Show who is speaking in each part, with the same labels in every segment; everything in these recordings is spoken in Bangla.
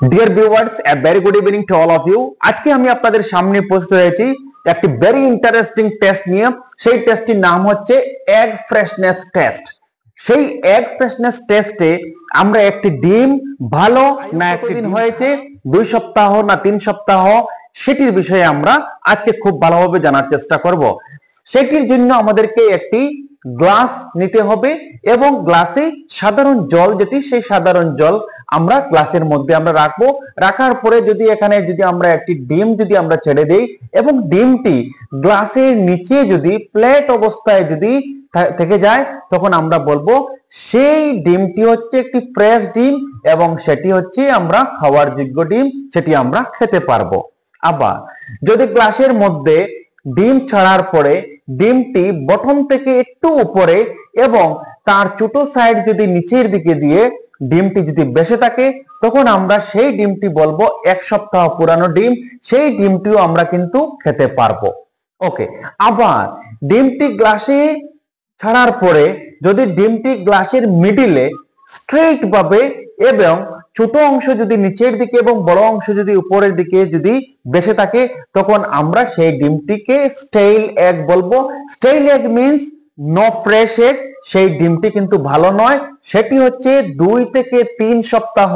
Speaker 1: Deer viewers, a very good evening to all of you. আজকে আমি আপনাদের সামনে উপস্থিত হয়েছি একটি ভেরি ইন্টারেস্টিং টেস্ট নিয়ে। সেই টেস্টটির নাম হচ্ছে এগ ফ্রেশনেস টেস্ট। সেই এগ ফ্রেশনেস টেস্টে আমরা একটি ডিম ভালো না একটি দিন হয়েছে, 2 সপ্তাহ না 3 সপ্তাহ, সেটির বিষয়ে আমরা আজকে খুব ভালোভাবে জানার চেষ্টা করব। সেটির জন্য আমাদেরকে একটি গ্লাস নিতে হবে এবং গ্লাসে সাধারণ জল, যেটি সেই সাধারণ জল আমরা গ্লাসের মধ্যে আমরা রাখবো। রাখার পরে যদি এখানে যদি আমরা একটি ডিম যদি আমরা ছেড়ে দেই এবং ডিমটি গ্লাসের নিচে যদি ফ্ল্যাট অবস্থায় যদি থেকে যায়, তখন আমরা বলবো সেই ডিমটি হচ্ছে একটি ফ্রেশ ডিম এবং সেটি হচ্ছে আমরা খাওয়ার যোগ্য ডিম, সেটি আমরা খেতে পারবো। আবার যদি গ্লাসের মধ্যে ডিম ছাড়ার পরে ডিমটি বটম থেকে একটু উপরে এবং তার ছোট সাইড যদি নিচের দিকে দিয়ে ডিমটি যদি বেঁচে থাকে, তখন আমরা সেই ডিমটি বলবো 1 সপ্তাহ পুরানো ডিম, সেই ডিমটিও আমরা কিন্তু খেতে পারবো। ওকে, আবার ডিমটি গ্লাসে ছাড়ার পরে যদি ডিমটি গ্লাসের মিডিলে স্ট্রেইট ভাবে এবং ছোট অংশ যদি নিচের দিকে এবং বড় অংশ যদি উপরের দিকে যদি বেঁচে থাকে, তখন আমরা সেই ডিমটিকে স্টেইল এগ বলবো। Stale egg means no fresh egg, সেই ডিমটি কিন্তু ভালো নয়, সেটি হচ্ছে 2 থেকে 3 সপ্তাহ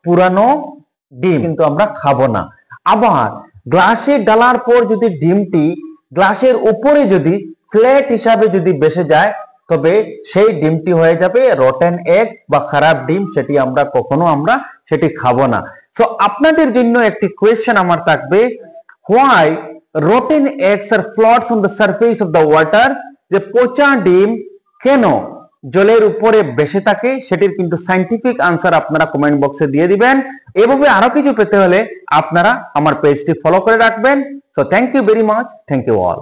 Speaker 1: পুরানো ডিম, কিন্তু আমরা খাবো না। আবার গ্লাসে ডালার পর যদি ডিমটি গ্লাসের উপরে যদি ফ্ল্যাট হিসাবে যদি বেঁচে যায়, তবে সেই ডিমটি হয়ে যাবে রটেন এগ বা খারাপ ডিম, সেটি আমরা কখনো আমরা সেটি খাবো না। সো আপনাদের জন্য একটি কোয়েশ্চেন আমার থাকবে, why rotten eggs are floats on the surface of the water? যে পচা ডিম কেন জলের উপরে বেঁচে থাকে, সেটির কিন্তু সায়েন্টিফিক আনসার আপনারা কমেন্ট বক্সে দিয়ে দিবেন। এভাবে আরো কিছু পেতে হলে আপনারা আমার পেজটি ফলো করে রাখবেন। So thank you very much, thank you all.